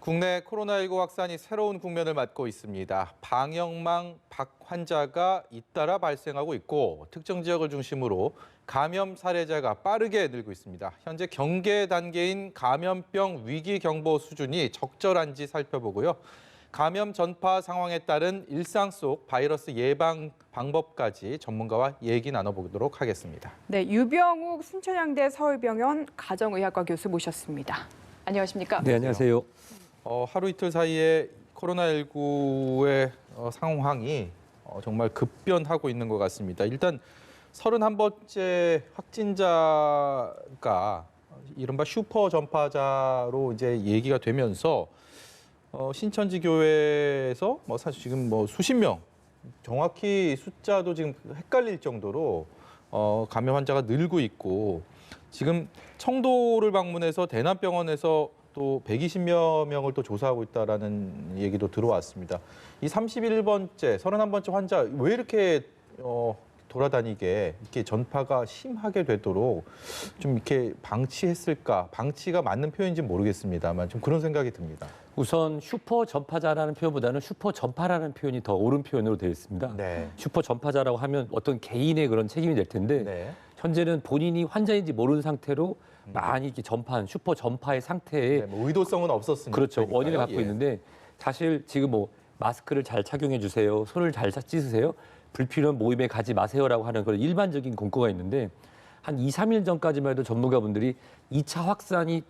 국내 코로나19 확산이 새로운 국면을 맞고 있습니다. 방역망 환자가 잇따라 발생하고 있고 특정 지역을 중심으로 감염 사례자가 빠르게 늘고 있습니다. 현재 경계 단계인 감염병 위기 경보 수준이 적절한지 살펴보고요. 감염 전파 상황에 따른 일상 속 바이러스 예방 방법까지 전문가와 얘기 나눠보도록 하겠습니다. 네, 유병욱 순천향대 서울병원 가정의학과 교수 모셨습니다. 안녕하십니까? 네, 안녕하세요. 하루 이틀 사이에 코로나19의 상황이 정말 급변하고 있는 것 같습니다. 일단 31번째 확진자가 이른바 슈퍼 전파자로 이제 얘기가 되면서 신천지 교회에서 사실 지금 수십 명, 정확히 숫자도 지금 헷갈릴 정도로 감염 환자가 늘고 있고 지금 청도를 방문해서 대남병원에서 또 120여 명을 또 조사하고 있다라는 얘기도 들어왔습니다. 이 31번째 환자 왜 이렇게 돌아다니게 이렇게 전파가 심하게 되도록 좀 이렇게 방치했을까? 방치가 맞는 표현인지 모르겠습니다만 좀 그런 생각이 듭니다. 우선 슈퍼 전파자라는 표현보다는 슈퍼 전파라는 표현이 더 옳은 표현으로 되어 있습니다. 네. 슈퍼 전파자라고 하면 어떤 개인의 그런 책임이 될 텐데 네. 현재는 본인이 환자인지 모르는 상태로 많이 이렇게 전파한 슈퍼 전파의 상태에 네, 의도성은 없었습니다. 그렇죠. 원인을 갖고 있는데 사실 지금 마스크를 잘 착용해 주세요. 손을 잘 씻으세요. 불필요한 모임에 가지 마세요라고 하는 그런 일반적인 공고가 있는데 한 2, 3일 전까지만 해도 전문가분들이 2차 확산이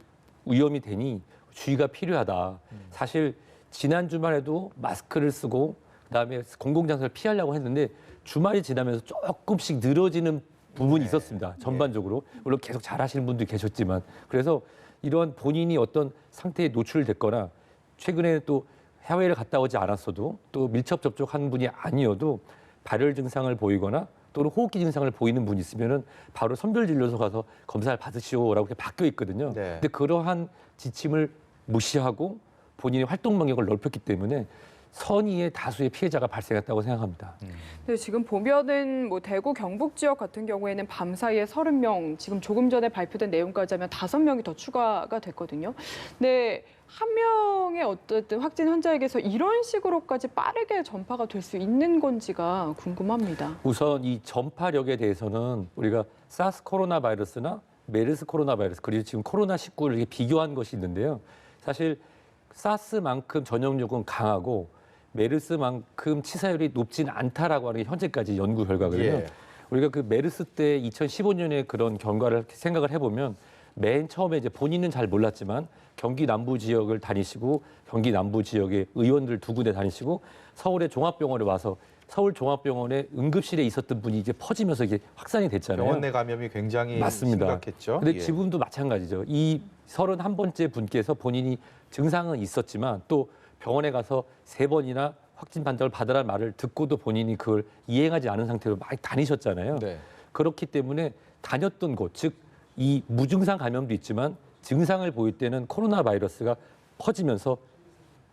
위험이 되니 주의가 필요하다. 사실 지난 주말에도 마스크를 쓰고 그다음에 공공장소를 피하려고 했는데 주말이 지나면서 조금씩 늘어지는 부분이 있었습니다. 전반적으로. 물론 계속 잘하시는 분도 계셨지만. 그래서 이런 본인이 어떤 상태에 노출됐거나 최근에 또 해외를 갔다 오지 않았어도 또 밀접 접촉한 분이 아니어도 발열 증상을 보이거나 또는 호흡기 증상을 보이는 분이 있으면은 바로 선별진료소 가서 검사를 받으시오라고 이렇게 바뀌어 있거든요. 네. 근데 그러한 지침을 무시하고 본인의 활동 영역을 넓혔기 때문에 선의의 다수의 피해자가 발생했다고 생각합니다. 네, 지금 보면은 대구 경북 지역 같은 경우에는 밤 사이에 30명, 지금 조금 전에 발표된 내용까지 하면 5명이 더 추가가 됐거든요. 근데 한 명의 어쨌든 확진 환자에게서 이런 식으로까지 빠르게 전파가 될 수 있는 건지가 궁금합니다. 우선 이 전파력에 대해서는 우리가 사스 코로나 바이러스나 메르스 코로나 바이러스 그리고 지금 코로나19를 이렇게 비교한 것이 있는데요. 사실 사스만큼 전염력은 강하고 메르스만큼 치사율이 높진 않다라고 하는 게 현재까지 연구 결과거든요. 예. 우리가 그 메르스 때 2015년에 그런 결과를 생각을 해보면 맨 처음에 이제 본인은 잘 몰랐지만 경기 남부 지역을 다니시고 경기 남부 지역의 의원들 2군데 다니시고 서울의 종합병원에 와서 서울 종합병원의 응급실에 있었던 분이 이제 퍼지면서 이게 확산이 됐잖아요. 병원 내 감염이 굉장히 맞습니다. 심각했죠. 근데 예. 지금도 마찬가지죠. 이 31번째 분께서 본인이 증상은 있었지만 또 병원에 가서 3번이나 확진 판정을 받으라는 말을 듣고도 본인이 그걸 이행하지 않은 상태로 많이 다니셨잖아요. 네. 그렇기 때문에 다녔던 곳, 즉 이 무증상 감염도 있지만 증상을 보일 때는 코로나 바이러스가 퍼지면서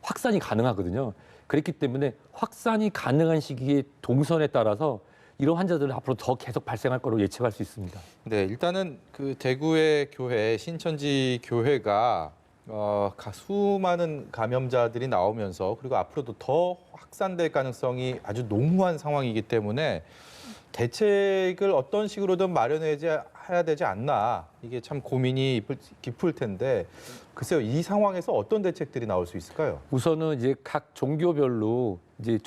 확산이 가능하거든요. 그렇기 때문에 확산이 가능한 시기의 동선에 따라서 이런 환자들은 앞으로 더 계속 발생할 거로 예측할 수 있습니다. 네, 일단은 그 대구의 교회 신천지 교회가 수많은 감염자들이 나오면서 그리고 앞으로도 더 확산될 가능성이 아주 농후한 상황이기 때문에 대책을 어떤 식으로든 마련해야 되지 않나 이게 참 고민이 깊을 텐데 글쎄요 이 상황에서 어떤 대책들이 나올 수 있을까요? 우선은 이제 각 종교별로 이제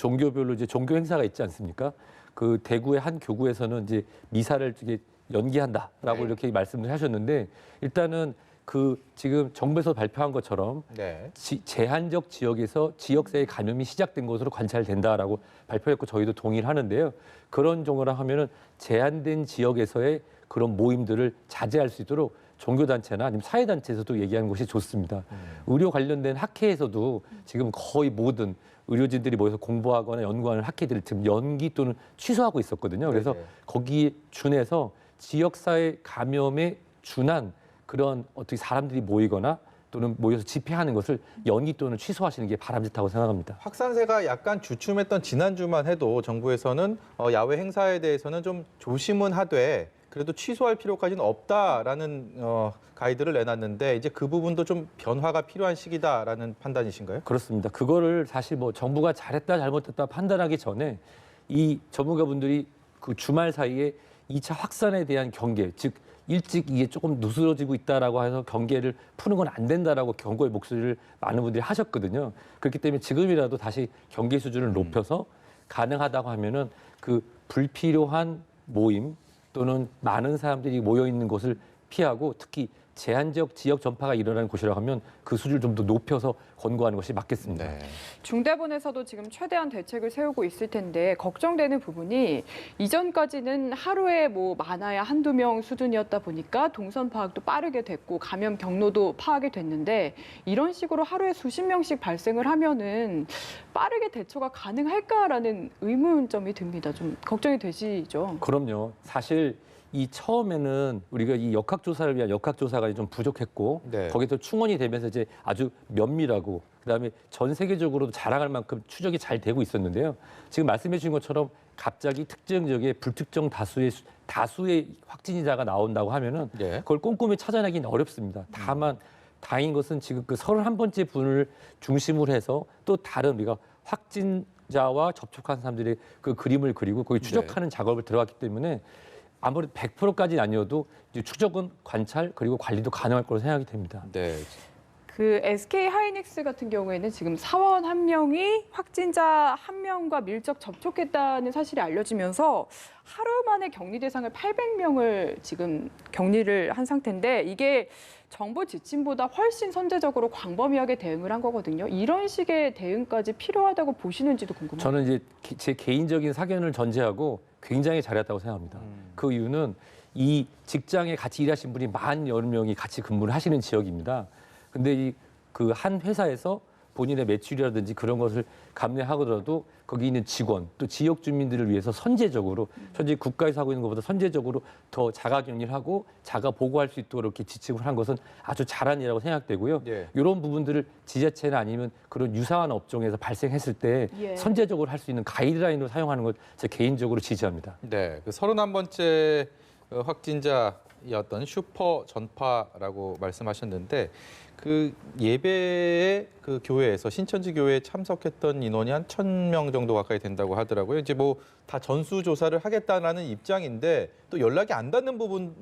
종교 행사가 있지 않습니까? 그 대구의 한 교구에서는 이제 미사를 이게 연기한다라고 네. 이렇게 말씀을 하셨는데 일단은 그 지금 정부에서 발표한 것처럼 네. 제한적 지역에서 지역사회 감염이 시작된 것으로 관찰된다라고 발표했고 저희도 동의를 하는데요. 그런 경우라 하면은 제한된 지역에서의 그런 모임들을 자제할 수 있도록 종교단체나 아니면 사회단체에서도 얘기하는 것이 좋습니다. 의료 관련된 학회에서도 지금 거의 모든 의료진들이 모여서 공부하거나 연구하는 학회들을 지금 연기 또는 취소하고 있었거든요. 그래서 네네. 거기에 준해서 지역사회 감염에 준한 그런 어떻게 사람들이 모이거나 또는 모여서 집회하는 것을 연기 또는 취소하시는 게 바람직하다고 생각합니다. 확산세가 약간 주춤했던 지난주만 해도 정부에서는 야외 행사에 대해서는 좀 조심은 하되 그래도 취소할 필요까지는 없다라는 가이드를 내놨는데 이제 그 부분도 좀 변화가 필요한 시기다라는 판단이신가요? 그렇습니다. 그거를 사실 뭐 정부가 잘했다 잘못했다 판단하기 전에 이 전문가분들이 그 주말 사이에 2차 확산에 대한 경계, 즉 일찍 이게 조금 누스러지고 있다라고 해서 경계를 푸는 건 안 된다라고 경고의 목소리를 많은 분들이 하셨거든요. 그렇기 때문에 지금이라도 다시 경계 수준을 높여서 가능하다고 하면은 그 불필요한 모임 또는 많은 사람들이 모여 있는 곳을 피하고 특히 제한적 지역 전파가 일어나는 곳이라고 하면 그 수준을 좀 더 높여서 권고하는 것이 맞겠습니다. 네. 중대본에서도 지금 최대한 대책을 세우고 있을 텐데 걱정되는 부분이 이전까지는 하루에 뭐 많아야 한두 명 수준이었다 보니까 동선 파악도 빠르게 됐고 감염 경로도 파악이 됐는데 이런 식으로 하루에 수십 명씩 발생을 하면은 빠르게 대처가 가능할까라는 의문점이 듭니다. 좀 걱정이 되시죠? 그럼요. 사실 이 처음에는 우리가 이 역학조사를 위한 역학조사가 좀 부족했고 네. 거기서 충원이 되면서 이제 아주 면밀하고 그다음에 전 세계적으로도 자랑할 만큼 추적이 잘 되고 있었는데요. 지금 말씀해 주신 것처럼 갑자기 특정 지역에 불특정 다수의 확진자가 나온다고 하면은 네. 그걸 꼼꼼히 찾아내기는 어렵습니다. 다만 다행인 것은 지금 그 31번째 분을 중심으로 해서 또 다른 우리가 확진자와 접촉한 사람들의 그 그림을 그리고 거기 추적하는 작업을 들어갔기 때문에 아무래도 100%까지는 아니어도 이제 추적은 관찰 그리고 관리도 가능할 거로 생각이 됩니다. 네. 그 SK 하이닉스 같은 경우에는 지금 사원 한 명이 확진자 한 명과 밀접 접촉했다는 사실이 알려지면서 하루 만에 격리 대상을 800명을 지금 격리를 한 상태인데 이게 정부 지침보다 훨씬 선제적으로 광범위하게 대응을 한 거거든요. 이런 식의 대응까지 필요하다고 보시는지도 궁금합니다. 저는 이제 제 개인적인 사견을 전제하고 굉장히 잘했다고 생각합니다. 그 이유는 이 직장에 같이 일하신 분이 10,000명이 같이 근무를 하시는 지역입니다. 근데 이 그 한 회사에서 본인의 매출이라든지 그런 것을 감내하더라도 거기 있는 직원 또 지역 주민들을 위해서 선제적으로 현재 국가에서 하고 있는 것보다 선제적으로 더 자가 격리를 하고 자가 보고할 수 있도록 이렇게 지침을 한 것은 아주 잘한 일이라고 생각되고요. 예. 이런 부분들을 지자체나 아니면 그런 유사한 업종에서 발생했을 때 예. 선제적으로 할 수 있는 가이드라인으로 사용하는 것 제 개인적으로 지지합니다. 네. 그 31번째 확진자였던 슈퍼 전파라고 말씀하셨는데 그 예배의 그 교회에서 신천지 교회에 참석했던 인원이 한 1,000명 정도 가까이 된다고 하더라고요. 이제 뭐 다 전수 조사를 하겠다라는 입장인데 또 연락이 안 닿는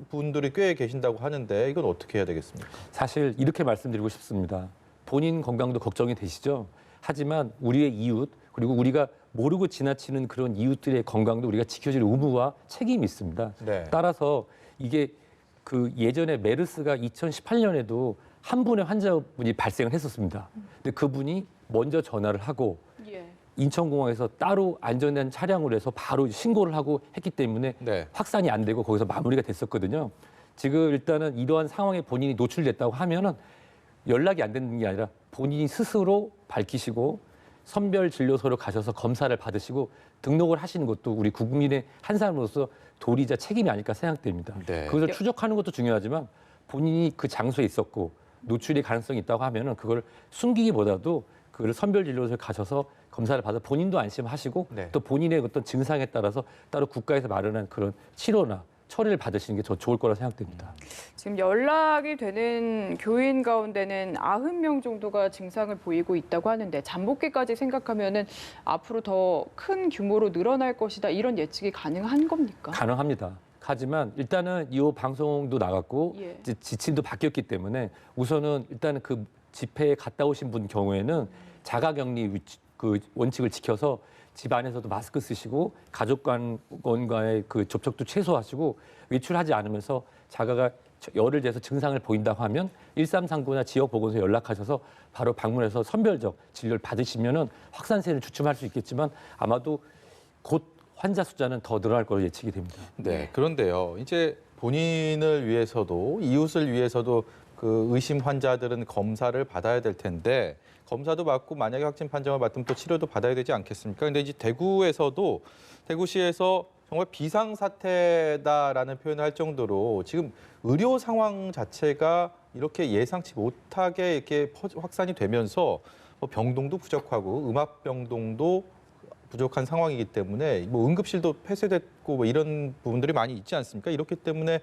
분들이 꽤 계신다고 하는데 이건 어떻게 해야 되겠습니까? 사실 이렇게 말씀드리고 싶습니다. 본인 건강도 걱정이 되시죠? 하지만 우리의 이웃 그리고 우리가 모르고 지나치는 그런 이웃들의 건강도 우리가 지켜줄 의무와 책임이 있습니다. 네. 따라서 이게 그 예전에 메르스가 2018년에도 한 분의 환자분이 발생을 했었습니다. 근데 그분이 먼저 전화를 하고 예. 인천공항에서 따로 안전한 차량으로 해서 바로 신고를 하고 했기 때문에 네. 확산이 안 되고 거기서 마무리가 됐었거든요. 지금 일단은 이러한 상황에 본인이 노출됐다고 하면은 연락이 안 되는 게 아니라 본인이 스스로 밝히시고 선별진료소로 가셔서 검사를 받으시고 등록을 하시는 것도 우리 국민의 한 사람으로서 도리자 책임이 아닐까 생각됩니다. 네. 그것을 추적하는 것도 중요하지만 본인이 그 장소에 있었고 노출의 가능성이 있다고 하면은 그걸 숨기기보다도 그걸 선별진료소에 가셔서 검사를 받아 본인도 안심하시고 네. 또 본인의 어떤 증상에 따라서 따로 국가에서 마련한 그런 치료나 처리를 받으시는 게 더 좋을 거라 생각됩니다. 지금 연락이 되는 교인 가운데는 90명 정도가 증상을 보이고 있다고 하는데 잠복기까지 생각하면은 앞으로 더 큰 규모로 늘어날 것이다 이런 예측이 가능한 겁니까? 가능합니다. 하지만 일단은 이 방송도 나갔고 예. 이제 지침도 바뀌었기 때문에 우선은 일단은 그 집회에 갔다 오신 분 경우에는 자가격리 그 원칙을 지켜서 집 안에서도 마스크 쓰시고 가족과의 그 접촉도 최소화하시고 외출하지 않으면서 자가가 열을 재서 증상을 보인다고 하면 1339나 지역보건소에 연락하셔서 바로 방문해서 선별적 진료를 받으시면은 확산세를 주춤할 수 있겠지만 아마도 곧 환자 숫자는 더 늘어날 걸로 예측이 됩니다. 네. 그런데요. 이제 본인을 위해서도 이웃을 위해서도 그 의심 환자들은 검사를 받아야 될 텐데 검사도 받고 만약에 확진 판정을 받으면 또 치료도 받아야 되지 않겠습니까? 근데 이제 대구시에서 정말 비상사태다라는 표현을 할 정도로 지금 의료 상황 자체가 이렇게 예상치 못하게 이렇게 확산이 되면서 뭐 병동도 부족하고 음압병동도 부족한 상황이기 때문에 뭐 응급실도 폐쇄됐고 뭐 이런 부분들이 많이 있지 않습니까? 이렇기 때문에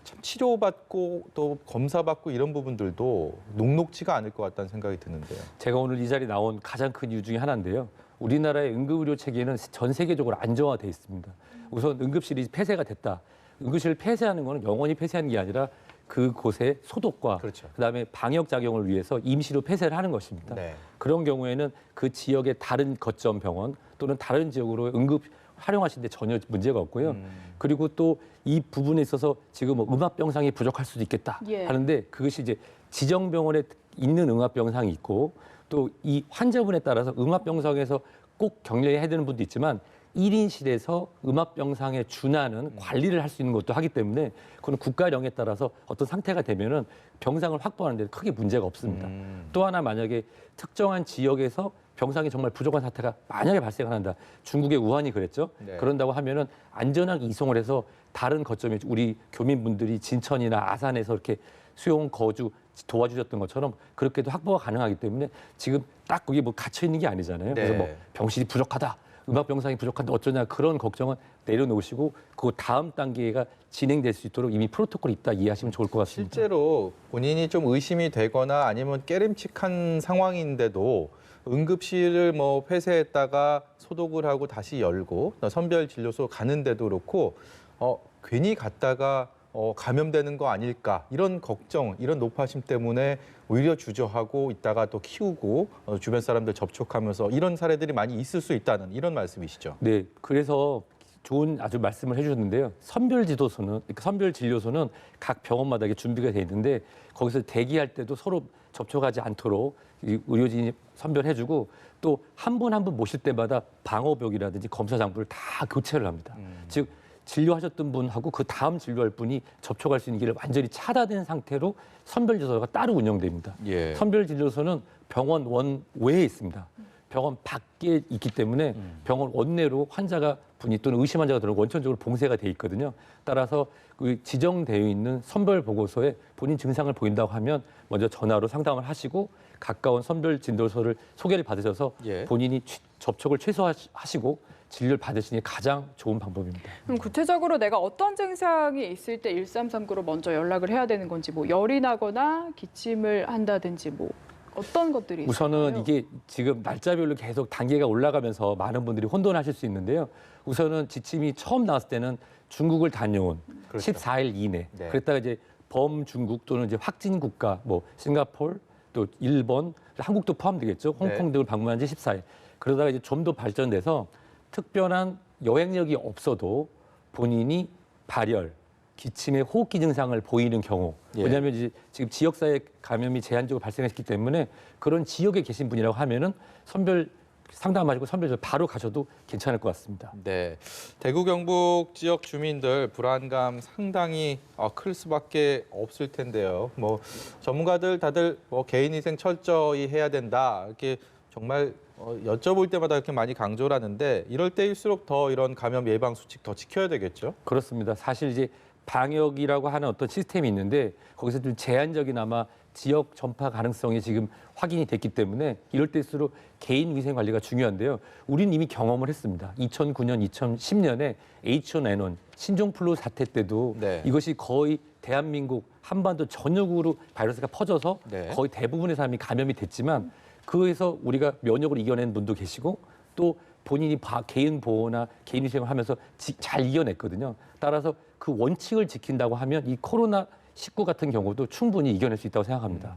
참 치료받고 또 검사받고 이런 부분들도 녹록지가 않을 것 같다는 생각이 드는데요. 제가 오늘 이 자리에 나온 가장 큰 이유 중에 하나인데요. 우리나라의 응급의료 체계는 전 세계적으로 안정화돼 있습니다. 우선 응급실이 폐쇄가 됐다. 응급실을 폐쇄하는 거는 영원히 폐쇄하는 게 아니라 그곳의 소독과 그렇죠. 그다음에 방역 작용을 위해서 임시로 폐쇄를 하는 것입니다. 네. 그런 경우에는 그 지역의 다른 거점 병원 또는 다른 지역으로 응급 활용하시는데 전혀 문제가 없고요. 그리고 또 이 부분에 있어서 지금 뭐 음압병상이 부족할 수도 있겠다 예. 하는데 그것이 이제 지정 병원에 있는 음압병상이 있고 또 이 환자분에 따라서 음압병상에서 꼭 격리해야 되는 분도 있지만 1인실에서 음압병상에 준하는 관리를 할 수 있는 것도 하기 때문에 그건 국가령에 따라서 어떤 상태가 되면은 병상을 확보하는 데 크게 문제가 없습니다. 또 하나 만약에 특정한 지역에서 병상이 정말 부족한 사태가 만약에 발생한다. 중국의 우한이 그랬죠. 네. 그런다고 하면은 안전하게 이송을 해서 다른 거점에 우리 교민분들이 진천이나 아산에서 이렇게 수용 거주 도와주셨던 것처럼 그렇게도 확보가 가능하기 때문에 지금 딱 거기 뭐 갇혀 있는 게 아니잖아요. 그래서 네. 뭐 병실이 부족하다. 음악 병상이 부족한데 어쩌냐 그런 걱정은 내려놓으시고 그 다음 단계가 진행될 수 있도록 이미 프로토콜이 있다 이해하시면 좋을 것 같습니다. 실제로 본인이 좀 의심이 되거나 아니면 깨름칙한 상황인데도 응급실을 뭐 폐쇄했다가 소독을 하고 다시 열고 선별 진료소 가는데도 그렇고 괜히 갔다가 감염되는 거 아닐까 이런 걱정, 이런 높아심 때문에 오히려 주저하고 있다가 또 키우고 주변 사람들 접촉하면서 이런 사례들이 많이 있을 수 있다는 이런 말씀이시죠. 네, 그래서 좋은 아주 말씀을 해주셨는데요. 선별 진료소는 각 병원마다 이게 준비가 돼 있는데 거기서 대기할 때도 서로 접촉하지 않도록 이 의료진이 선별해주고 또 한 분 한 분 모실 때마다 방호벽이라든지 검사 장비를 다 교체를 합니다. 즉 진료하셨던 분하고 그 다음 진료할 분이 접촉할 수 있는 길을 완전히 차단된 상태로 선별 진료소가 따로 운영됩니다. 예. 선별 진료소는 병원 원 외에 있습니다. 병원 밖에 있기 때문에 병원 원내로 환자가 분이 또는 의심 환자가 들어오고 원천적으로 봉쇄가 돼 있거든요. 따라서 그 지정되어 있는 선별 보고서에 본인 증상을 보인다고 하면 먼저 전화로 상담을 하시고 가까운 선별 진료소를 소개를 받으셔서 예. 본인이 접촉을 최소화하시고 진료를 받으시는 게 가장 좋은 방법입니다. 그럼 구체적으로 내가 어떤 증상이 있을 때 1339로 먼저 연락을 해야 되는 건지 뭐 열이 나거나 기침을 한다든지 뭐 어떤 것들이 우선은 있을까요? 이게 지금 날짜별로 계속 단계가 올라가면서 많은 분들이 혼돈하실 수 있는데요. 우선은 지침이 처음 나왔을 때는 중국을 다녀온 그렇죠. 14일 이내. 네. 그랬다가 이제 범중국 또는 이제 확진 국가 뭐 싱가포르 또 일본, 한국도 포함되겠죠. 홍콩 네. 등을 방문한 지 14일. 그러다가 이제 좀 더 발전돼서 특별한 여행력이 없어도 본인이 발열, 기침의 호흡기 증상을 보이는 경우, 예. 왜냐하면 이제 지금 지역사회 감염이 제한적으로 발생했기 때문에 그런 지역에 계신 분이라고 하면은 선별 상담하시고 선별을 바로 가셔도 괜찮을 것 같습니다. 네, 대구 경북 지역 주민들 불안감 상당히 클 수밖에 없을 텐데요. 뭐 전문가들 다들 뭐 개인 위생 철저히 해야 된다 이렇게 정말 여쭤볼 때마다 이렇게 많이 강조를 하는데 이럴 때일수록 더 이런 감염 예방 수칙 더 지켜야 되겠죠. 그렇습니다. 사실 이제 방역이라고 하는 어떤 시스템이 있는데 거기서 좀 제한적인 아마 지역 전파 가능성이 지금 확인이 됐기 때문에 이럴 때일수록 개인 위생 관리가 중요한데요. 우리는 이미 경험을 했습니다. 2009년, 2010년에 H1N1 신종플루 사태 때도 네. 이것이 거의 대한민국 한반도 전역으로 바이러스가 퍼져서 네. 거의 대부분의 사람이 감염이 됐지만 그에서 우리가 면역을 이겨낸 분도 계시고 또 본인이 개인 보호나 개인 위생을 하면서 잘 이겨냈거든요. 따라서 그 원칙을 지킨다고 하면 이 코로나19 같은 경우도 충분히 이겨낼 수 있다고 생각합니다.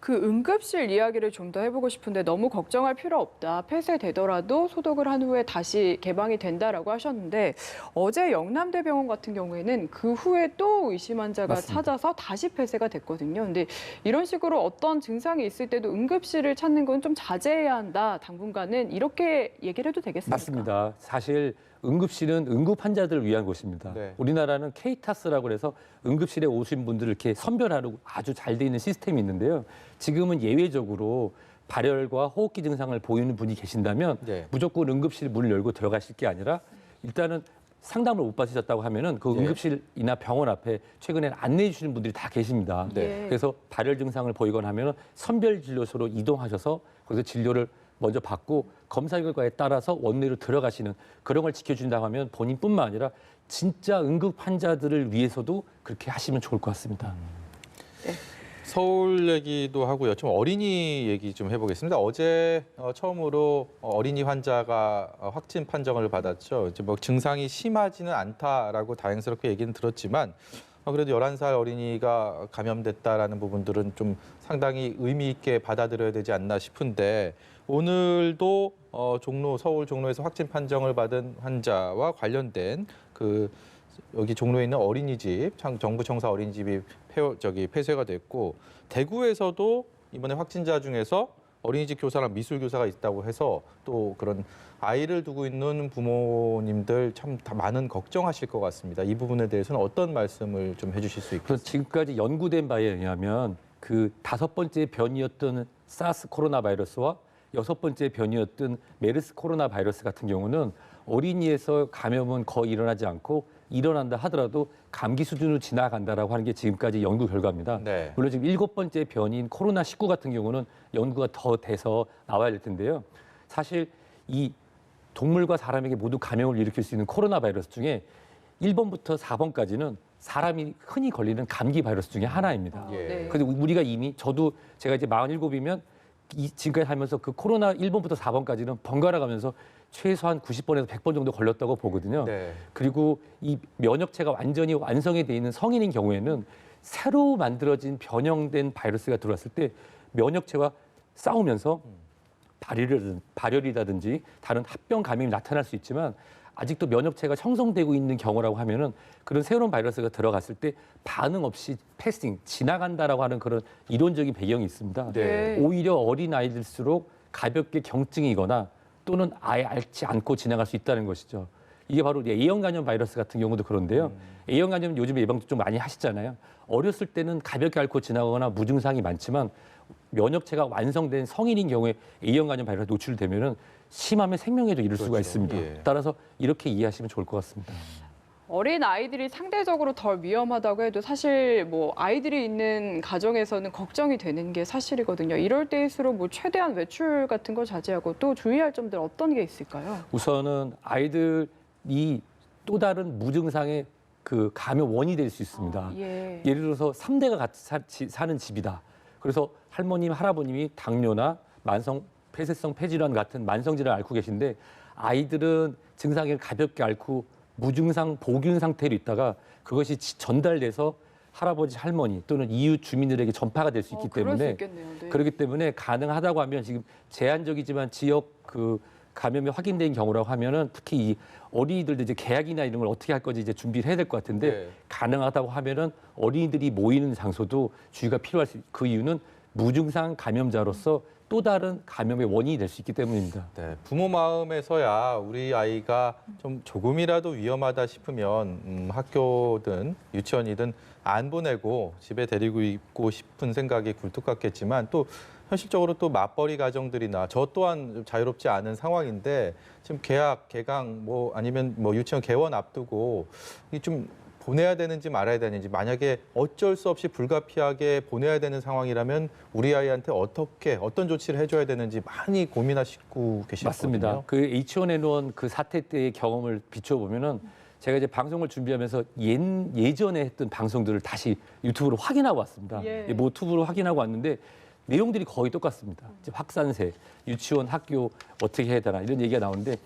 그 응급실 이야기를 좀 더 해보고 싶은데 너무 걱정할 필요 없다. 폐쇄되더라도 소독을 한 후에 다시 개방이 된다라고 하셨는데 어제 영남대병원 같은 경우에는 그 후에 또 의심 환자가 맞습니다. 찾아서 다시 폐쇄가 됐거든요. 근데 이런 식으로 어떤 증상이 있을 때도 응급실을 찾는 건 좀 자제해야 한다. 당분간은 이렇게 얘기를 해도 되겠습니까? 맞습니다. 사실 응급실은 응급 환자들을 위한 곳입니다. 네. 우리나라는 케이타스라고 해서 응급실에 오신 분들을 이렇게 선별하려고 아주 잘 돼 있는 시스템이 있는데요. 지금은 예외적으로 발열과 호흡기 증상을 보이는 분이 계신다면 네. 무조건 응급실 문을 열고 들어가실 게 아니라 일단은 상담을 못 받으셨다고 하면은 그 네. 응급실이나 병원 앞에 최근에 안내해 주시는 분들이 다 계십니다. 네. 그래서 발열 증상을 보이거나 하면 선별 진료소로 이동하셔서 거기서 진료를 먼저 받고 검사 결과에 따라서 원내로 들어가시는 그런 걸 지켜준다고 하면 본인뿐만 아니라 진짜 응급 환자들을 위해서도 그렇게 하시면 좋을 것 같습니다. 서울 얘기도 하고요. 좀 어린이 얘기 좀 해보겠습니다. 어제 처음으로 어린이 환자가 확진 판정을 받았죠. 이제 뭐 증상이 심하지는 않다라고 다행스럽게 얘기는 들었지만 그래도 11살 어린이가 감염됐다라는 부분들은 좀 상당히 의미 있게 받아들여야 되지 않나 싶은데 오늘도 서울 종로에서 확진 판정을 받은 환자와 관련된 여기 종로에 있는 어린이집, 정부 청사 어린이집이 폐쇄가 됐고 대구에서도 이번에 확진자 중에서 어린이집 교사랑 미술 교사가 있다고 해서 또 그런 아이를 두고 있는 부모님들 참 다 많은 걱정하실 것 같습니다. 이 부분에 대해서는 어떤 말씀을 좀 해주실 수 있겠습니까? 그래서 지금까지 연구된 바에 의하면 그 5번째 변이였던 사스 코로나 바이러스와 6번째 변이였던 메르스 코로나 바이러스 같은 경우는 어린이에서 감염은 거의 일어나지 않고 일어난다 하더라도 감기 수준으로 지나간다라고 하는 게 지금까지 연구 결과입니다. 네. 물론 지금 7번째 변이인 코로나19 같은 경우는 연구가 더 돼서 나와야 될 텐데요. 사실 이 동물과 사람에게 모두 감염을 일으킬 수 있는 코로나 바이러스 중에 1번부터 4번까지는 사람이 흔히 걸리는 감기 바이러스 중에 하나입니다. 예. 네. 근데 우리가 이미 제가 이제 47이면 지금까지 하면서 그 코로나 1번부터 4번까지는 번갈아 가면서 최소한 90번에서 100번 정도 걸렸다고 보거든요. 네. 그리고 이 면역체가 완전히 완성이 돼 있는 성인인 경우에는 새로 만들어진 변형된 바이러스가 들어왔을 때 면역체와 싸우면서 발열이라든지 다른 합병 감염이 나타날 수 있지만 아직도 면역체가 형성되고 있는 경우라고 하면은 그런 새로운 바이러스가 들어갔을 때 반응 없이 패싱 지나간다라고 하는 그런 이론적인 배경이 있습니다. 네. 오히려 어린 아이들일수록 가볍게 경증이거나 또는 아예 앓지 않고 지나갈 수 있다는 것이죠. 이게 바로 A형 간염 바이러스 같은 경우도 그런데요. A형 간염 요즘에 예방도 좀 많이 하시잖아요. 어렸을 때는 가볍게 앓고 지나가거나 무증상이 많지만 면역체가 완성된 성인인 경우에 A형 간염 바이러스 노출되면은 심하면 생명에도 이를 수가 그렇죠. 있습니다. 예. 따라서 이렇게 이해하시면 좋을 것 같습니다. 어린 아이들이 상대적으로 덜 위험하다고 해도 사실 뭐 아이들이 있는 가정에서는 걱정이 되는 게 사실이거든요. 이럴 때일수록 뭐 최대한 외출 같은 걸 자제하고 또 주의할 점들 어떤 게 있을까요? 우선은 아이들이 또 다른 무증상의 그 감염원이 될 수 있습니다. 예. 예를 들어서 3대가 같이 사는 집이다. 그래서 할머님, 할아버님이 당뇨나 폐쇄성 폐질환 같은 만성질환을 앓고 계신데 아이들은 증상을 가볍게 앓고 무증상 보균 상태로 있다가 그것이 전달돼서 할아버지, 할머니 또는 이웃 주민들에게 전파가 될 수 있기 그럴 수 때문에 있겠네요. 네. 그렇기 때문에 가능하다고 하면 지금 제한적이지만 지역 감염이 확인된 경우라고 하면은 특히 이 어린이들도 이제 계약이나 이런 걸 어떻게 할 건지 이제 준비를 해야 될 것 같은데 네. 가능하다고 하면은 어린이들이 모이는 장소도 주의가 필요할 그 이유는 무증상 감염자로서 또 다른 감염의 원인이 될 수 있기 때문입니다. 네, 부모 마음에서야 우리 아이가 좀 조금이라도 위험하다 싶으면 학교든 유치원이든 안 보내고 집에 데리고 있고 싶은 생각이 굴뚝 같겠지만 또 현실적으로 또 맞벌이 가정들이나 저 또한 좀 자유롭지 않은 상황인데 지금 개강 아니면 유치원 개원 앞두고 좀 보내야 되는지 말아야 되는지 만약에 어쩔 수 없이 불가피하게 보내야 되는 상황이라면 우리 아이한테 어떤 조치를 해줘야 되는지 많이 고민하시고 계시거든요. 맞습니다. 그 H1N1 그 사태 때의 경험을 비춰보면은 제가 이제 방송을 준비하면서 예전에 했던 방송들을 다시 유튜브로 확인하고 왔습니다. 예. 모튜브로 확인하고 왔는데 내용들이 거의 똑같습니다. 이제 확산세, 유치원, 학교 어떻게 해야 되나 이런 얘기가 나오는데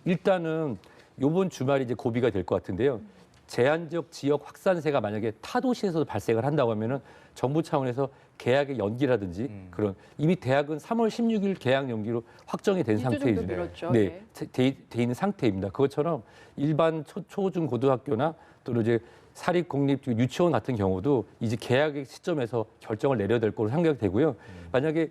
일단은 이번 주말이 이제 고비가 될 것 같은데요. 제한적 지역 확산세가 만약에 타 도시에서도 발생을 한다고 하면은 정부 차원에서 개학의 연기라든지 그런 이미 대학은 3월 16일 개학 연기로 확정이 된 2주 정도 상태이죠. 미뤘죠. 네, 돼 있는 상태입니다. 그것처럼 일반 초중 고등학교나 또는 이제 사립 공립 유치원 같은 경우도 이제 개학의 시점에서 결정을 내려야 될 걸로 생각이 되고요. 만약에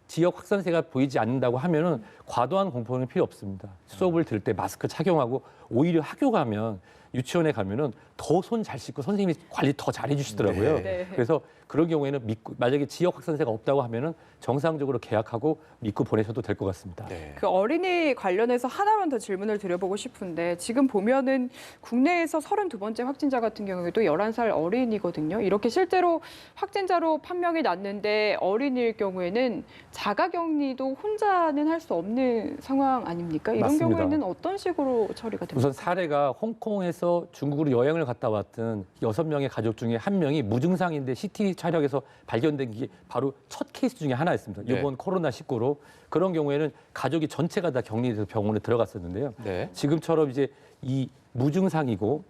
지역 확산세가 보이지 않는다고 하면은 과도한 공포는 필요 없습니다. 수업을 들을 때 마스크 착용하고 오히려 학교 가면 유치원에 가면은 더 손 잘 씻고 선생님이 관리 더 잘해 주시더라고요. 네. 그래서 그런 경우에는 믿고 만약에 지역 확산세가 없다고 하면은 정상적으로 계약하고 믿고 보내셔도 될 것 같습니다. 네. 그 어린이 관련해서 하나만 더 질문을 드려보고 싶은데 지금 보면은 국내에서 32번째 확진자 같은 경우에도 11살 어린이거든요. 이렇게 실제로 확진자로 판명이 났는데 어린이일 경우에는 자가격리도 혼자는 할 수 없는 상황 아닙니까? 이런 맞습니다. 경우에는 어떤 식으로 처리가 됩니까? 우선 사례가 홍콩에서 중국으로 여행을 갔다 왔던 6명의 가족 중에 1명이 무증상인데 CT 촬영에서 발견된 게 바로 첫 케이스 중에 하나였습니다. 네. 이번 코로나19로 그런 경우에는 가족이 전체가 다 격리돼서 병원에 들어갔었는데요. 네. 지금처럼 이제 이 무증상이고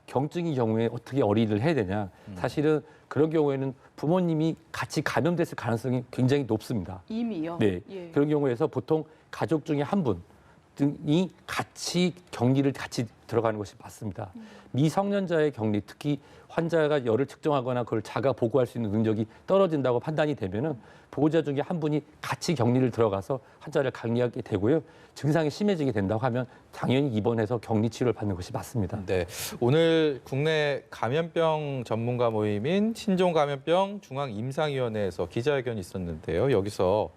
경증인 경우에 어떻게 어린이를 해야 되냐. 사실은 그런 경우에는 부모님이 같이 감염됐을 가능성이 굉장히 높습니다. 이미요? 네. 예. 그런 경우에서 보통 가족 중에 한 분이 같이 격리를 같이 들어가는 것이 맞습니다. 미성년자의 격리, 특히 환자가 열을 측정하거나 그걸 자가 보고할 수 있는 능력이 떨어진다고 판단이 되면은 보호자 중에 한 분이 같이 격리를 들어가서 환자를 격리하게 되고요. 증상이 심해지게 된다고 하면 당연히 입원해서 격리 치료를 받는 것이 맞습니다. 네, 오늘 국내 감염병 전문가 모임인 신종감염병 중앙임상위원회에서 기자회견이 있었는데요. 여기서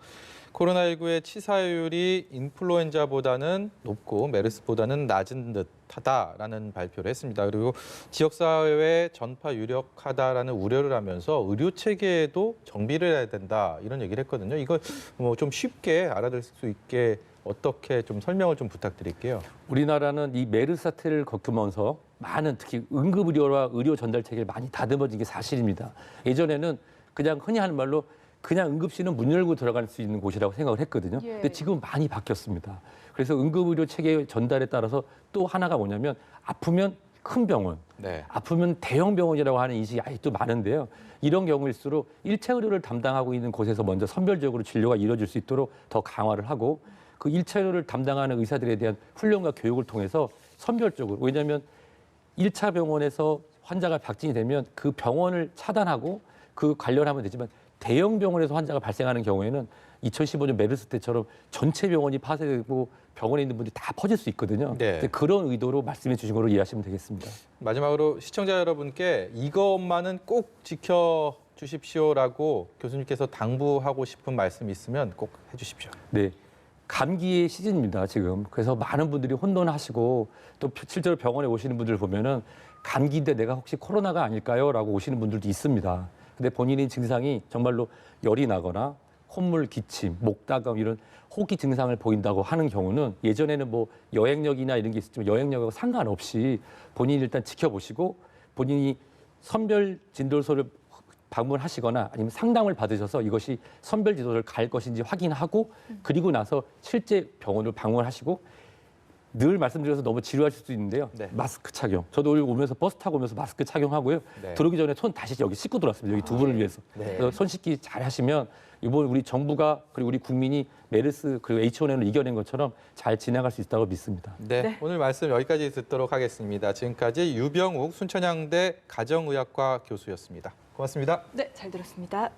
코로나19의 치사율이 인플루엔자보다는 높고 메르스보다는 낮은 듯하다라는 발표를 했습니다. 그리고 지역사회에 전파 유력하다라는 우려를 하면서 의료 체계에도 정비를 해야 된다 이런 얘기를 했거든요. 이거 뭐 좀 쉽게 알아들 수 있게 어떻게 좀 설명을 좀 부탁드릴게요. 우리나라는 이 메르스 사태를 겪으면서 많은 특히 응급의료와 의료 전달 체계를 많이 다듬어진 게 사실입니다. 예전에는 그냥 흔히 하는 말로 그냥 응급실은 문 열고 들어갈 수 있는 곳이라고 생각을 했거든요. 예. 근데 지금은 많이 바뀌었습니다. 그래서 응급의료 체계 전달에 따라서 또 하나가 뭐냐면 아프면 큰 병원, 네. 아프면 대형 병원이라고 하는 인식이 아직도 많은데요. 이런 경우일수록 일차 의료를 담당하고 있는 곳에서 먼저 선별적으로 진료가 이루어질 수 있도록 더 강화를 하고 그 일차 의료를 담당하는 의사들에 대한 훈련과 교육을 통해서 선별적으로 왜냐하면 1차 병원에서 환자가 발진이 되면 그 병원을 차단하고 그 관련하면 되지만 대형 병원에서 환자가 발생하는 경우에는 2015년 메르스 때처럼 전체 병원이 파쇄되고 병원에 있는 분들이 다 퍼질 수 있거든요. 네. 그런 의도로 말씀해 주신 걸로 이해하시면 되겠습니다. 마지막으로 시청자 여러분께 이것만은 꼭 지켜주십시오라고 교수님께서 당부하고 싶은 말씀 있으면 꼭 해주십시오. 네. 감기의 시즌입니다, 지금. 그래서 많은 분들이 혼돈하시고 또 실제로 병원에 오시는 분들 보면은 감기인데 내가 혹시 코로나가 아닐까요? 라고 오시는 분들도 있습니다. 근데 본인의 증상이 정말로 열이 나거나 콧물, 기침, 목다감 이런 호기 증상을 보인다고 하는 경우는 예전에는 뭐 여행력이나 이런 게 있었지만 여행력하고 상관없이 본인이 일단 지켜보시고 본인이 선별 진료소를 방문하시거나 아니면 상담을 받으셔서 이것이 선별 진료소를 갈 것인지 확인하고 그리고 나서 실제 병원을 방문하시고 늘 말씀드려서 너무 지루하실 수 있는데요. 네. 마스크 착용. 저도 오늘 오면서 버스 타고 오면서 마스크 착용하고요. 네. 들어오기 전에 손 다시 여기 씻고 들어왔습니다. 여기 두 분을 위해서. 네. 그래서 손 씻기 잘 하시면 이번 우리 정부가 그리고 우리 국민이 메르스 그리고 H1N1을 이겨낸 것처럼 잘 지나갈 수 있다고 믿습니다. 네, 네. 오늘 말씀 여기까지 듣도록 하겠습니다. 지금까지 유병욱 순천향대 가정의학과 교수였습니다. 고맙습니다. 네, 잘 들었습니다.